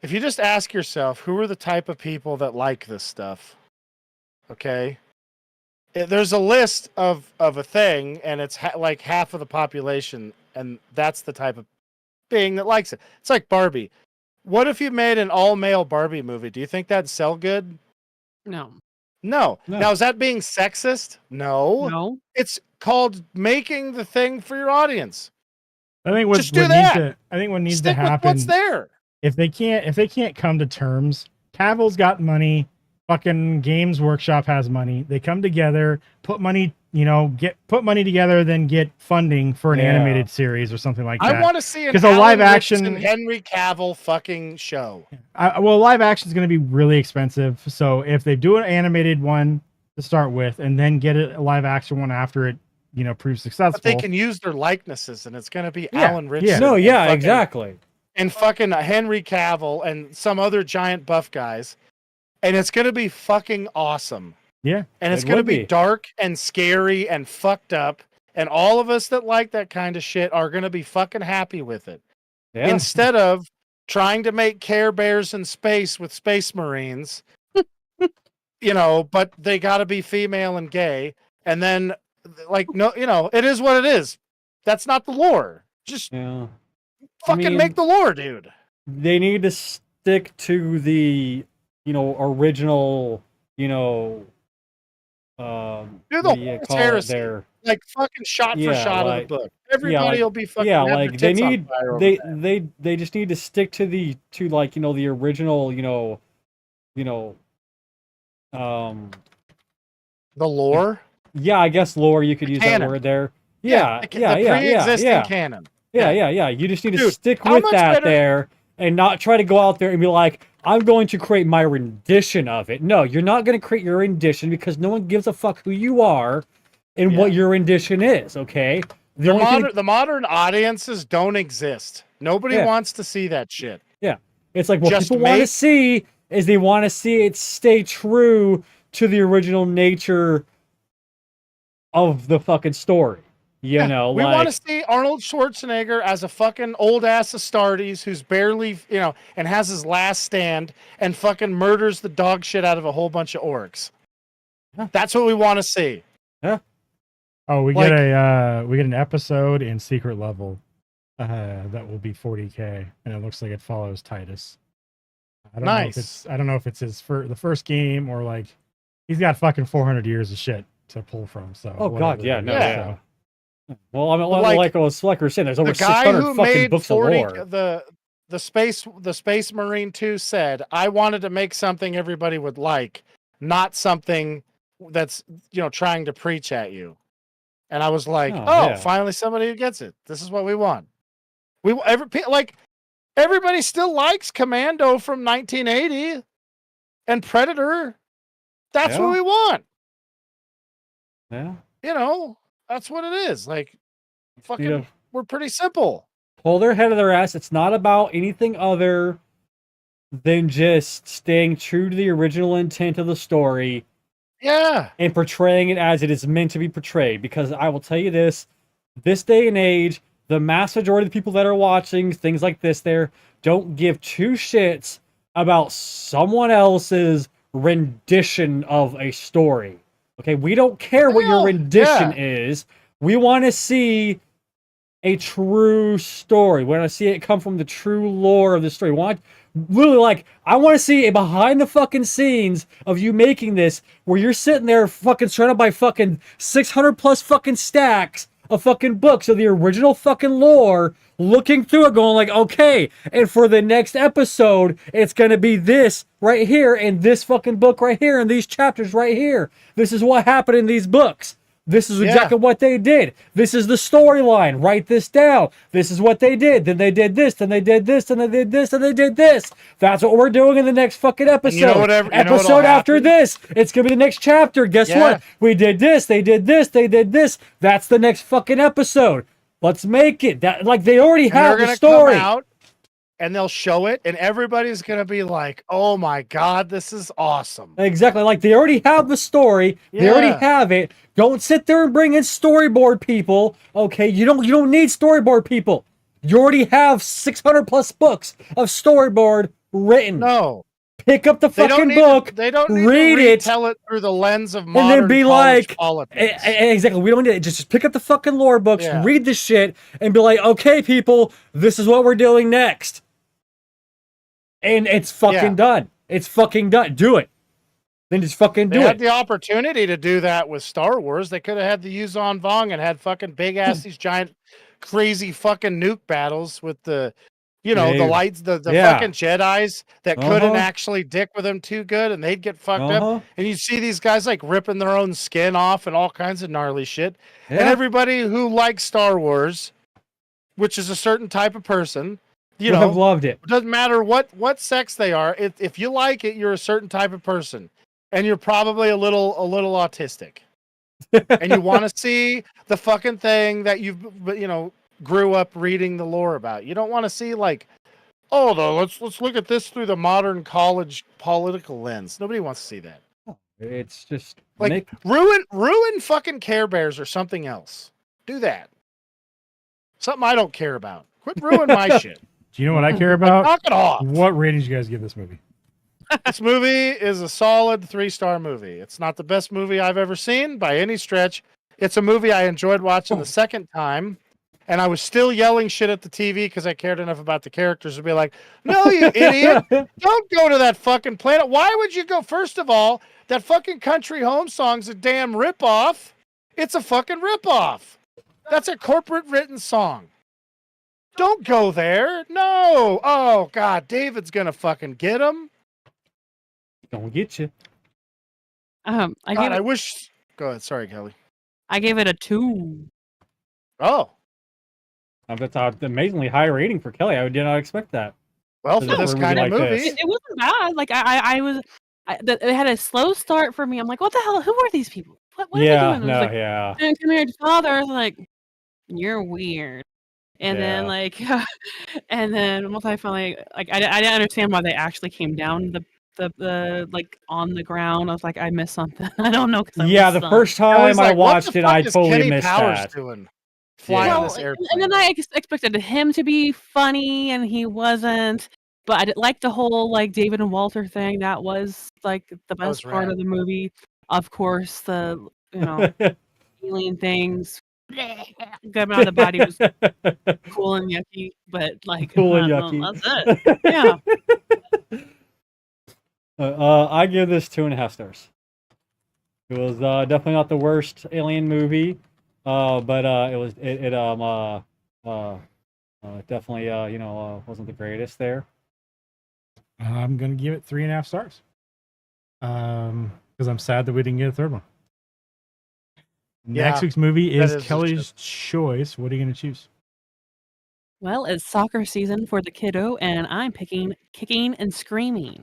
if you just ask yourself, who are the type of people that like this stuff? Okay, there's a list of a thing, and it's like half of the population, and that's the type of being that likes it. It's like Barbie. What if you made an all-male Barbie movie? Do you think that'd sell good? No. No. No. Now, is that being sexist? No. No. It's called making the thing for your audience. I think what, Just do what that. needs to I think what needs Stick to with happen what's there. if they can't come to terms, Cavill's got money, fucking Games Workshop has money. They come together, put money together, then get funding for an Yeah. animated series or something like that. I want to see an 'Cause a Alan live action- Ritchson, Henry Cavill fucking show. Well, live action is going to be really expensive. So if they do an animated one to start with, and then get a live action one after it, proves successful. But they can use their likenesses, and it's going to be Yeah, Alan yeah. Ritchson. No, and yeah, fucking- exactly. And fucking Henry Cavill and some other giant buff guys. And it's going to be fucking awesome. Yeah. And it's It going to would be be. dark and scary and fucked up. And all of us that like that kind of shit are going to be fucking happy with it. Yeah. Instead of trying to make Care Bears in space with Space Marines, but they got to be female and gay. And then, no, it is what it is. That's not the lore. Just Yeah. fucking mean- make the lore, dude. They need to stick to the, original, Do the what do you Horus call Heresy. it there? Like fucking shot for Yeah, shot like- of the book. Everybody like- will be fucking. Yeah, have their like they tits on need fire over they that. they just need to stick to the original, The lore. yeah, I guess lore you could The use canon. that word there. Yeah, the yeah, pre-existing yeah. canon. Yeah. You just need to Dude, stick how with much that better- there and not try to go out there and be like, I'm going to create my rendition of it. No, you're not going to create your rendition because no one gives a fuck who you are and what Yeah. your rendition is, okay? The modern audiences don't exist. Nobody Yeah. wants to see that shit. It's like what Just people want to make- see is they want to see it stay true to the original nature of the fucking story. You know, we like want to see Arnold Schwarzenegger as a fucking old ass Astartes who's barely, and has his last stand and fucking murders the dog shit out of a whole bunch of orcs. Yeah. That's what we want to see. Oh, we Like- get an episode in Secret Level that will be 40K, and it looks like it follows Titus. I don't know if Nice. it's the first game or like he's got fucking 400 years of shit to pull from. So Oh, God, whatever yeah, it no, is, yeah. so. well, I mean, Like- like we were saying, there's over The guy 600 who fucking made books 40 of lore. the Space Marine 2 said, I wanted to make something everybody would like, not something that's trying to preach at you. And I was like, Oh, yeah. finally somebody who gets it. This is what we want. Everybody still likes Commando from 1980 and Predator. That's Yeah. what we want. Yeah. That's what it is. Like, fucking, You know, we're pretty simple. pull their head of their ass. It's not about anything other than just staying true to the original intent of the story Yeah. and portraying it as it is meant to be portrayed. Because I will tell you this day and age, the mass majority of the people that are watching things like this there don't give two shits about someone else's rendition of a story. Okay, we don't care what your Well, rendition yeah. is. We want to see a true story. We want to see it come from the true lore of the story. I want to see a behind the fucking scenes of you making this, where you're sitting there fucking surrounded by fucking 600 plus fucking stacks of fucking books of the original fucking lore, looking through it, going like, okay, and for the next episode, it's gonna be this right here, and this fucking book right here, and these chapters right here. This is what happened in these books. This is exactly what they did. This is the storyline. Write this down. This is what they did. Then they did this. Then they did this. Then they did this. And they did this. That's what we're doing in the next fucking episode. you know what'll Episode after happen? this, it's gonna be the next chapter. Guess Yeah. what? We did this. They did this. They did this. That's the next fucking episode. Let's make it. That like they already And they're have the gonna story. come out and they'll show it, and everybody's gonna be like, "Oh my god, this is awesome!" Exactly. Like they already have the story. They already Yeah. have it. Don't sit there and bring in storyboard people. Okay, you don't need storyboard people. You already have 600 plus books of storyboard written. No, Pick up the they don't fucking need book. To, they don't need read to it, retell it through the lens of and modern then be college like, politics. exactly. We don't need it. Just pick up the fucking lore books, Yeah. read the shit, and be like, okay, people, this is what we're doing next. And it's fucking Yeah. done. It's fucking done. Do it. Then just fucking They do had it. the opportunity to do that with Star Wars. They could have had the Yuzon Vong and had fucking big ass these giant, crazy fucking nuke battles with the, the Hey, lights, the yeah. fucking Jedi's that couldn't Uh-huh. actually dick with them too good, and they'd get fucked up. Uh-huh. And you see these guys like ripping their own skin off and all kinds of gnarly shit. And Yeah. everybody who likes Star Wars, which is a certain type of person, Would have loved it. it doesn't matter what sex they are. If you like it, you're a certain type of person, and you're probably a little autistic, and you want to see the fucking thing that you've grew up reading the lore about. You don't want to see like, oh, no, let's look at this through the modern college political lens. Nobody wants to see that. It's just Like ruin fucking Care Bears or something else. Do that. Something I don't care about. Quit ruining my shit. Do you know what I care about? Knock it off. What ratings you guys give this movie? This movie is a solid 3-star movie. It's not the best movie I've ever seen by any stretch. It's a movie I enjoyed watching the second time, and I was still yelling shit at the TV because I cared enough about the characters to be like, no, you idiot. Don't go to that fucking planet. Why would you go? First of all, that fucking Country Home song's a damn ripoff. It's a fucking ripoff. That's a corporate written song. Don't go there. No. Oh, God. David's going to fucking get him. don't get you. I God, gave I it, wish. Go ahead. Sorry, Kelly. I gave it a 2. Oh, That's an amazingly high rating for Kelly. I did not expect that. Well, For for this a movie kind of like movie, this. It wasn't bad. Like it had a slow start for me. I'm like, what the hell? Who are these people? What are they Yeah, doing? It was no, like, yeah. and come here, father. I was like, you're weird. And then Yeah. like, and then once I finally like, I didn't understand why they actually came down the like on the ground. I was like, I missed something. I don't know. Yeah, the first time Kelly's I like, what watched the it, fuck I is totally Kenny missed Powers that. doing? Flying Yeah. this airplane. and then I expected him to be funny, and he wasn't. But I didn't like the whole like David and Walter thing. That was like the best was part rad. of the movie. Of course, the alien things coming out of the body was cool and yucky, but like Cool and yucky. that's it. Yeah. I give this 2.5 stars. It was definitely not the worst Alien movie, but it definitely wasn't the greatest there. I'm gonna give it 3.5 stars. Because I'm sad that we didn't get a third one. Next Yeah, week's movie that is is a Kelly's choice. What are you gonna choose? Well, it's soccer season for the kiddo, and I'm picking Kicking and Screaming.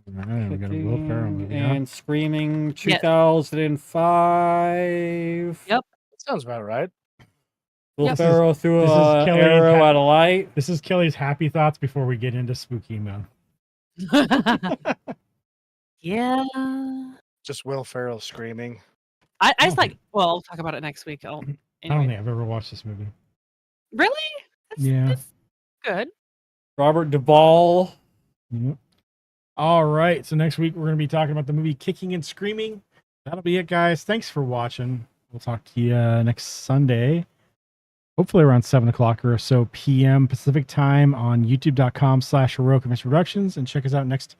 All right, we got a Will Ferrell Kicking movie. Huh? and Screaming, Yes. 2005. Yep. That sounds about right. Will Yep. Ferrell threw this is an Kelly arrow ha- at a light. This is Kelly's happy thoughts before we get into spooky mode. Yeah. Just Will Ferrell screaming. I just like. Well, I'll talk about it next week. I don't Anyway. think I've ever watched this movie. Really? Yeah. That's good. Robert Duvall. Yep. All right. So next week we're going to be talking about the movie Kicking and Screaming. That'll be it, guys. Thanks for watching. We'll talk to you next Sunday, hopefully around 7 o'clock or so p.m. Pacific time on youtube.com/Heroic Events Productions. And check us out next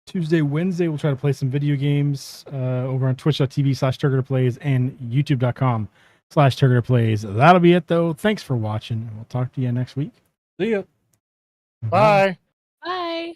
Tuesday, Wednesday. We'll try to play some video games over on twitch.tv/TurgorPlays and youtube.com/TurgorPlays. That'll be it, though. Thanks for watching. And we'll talk to you next week. See ya. Bye. Bye.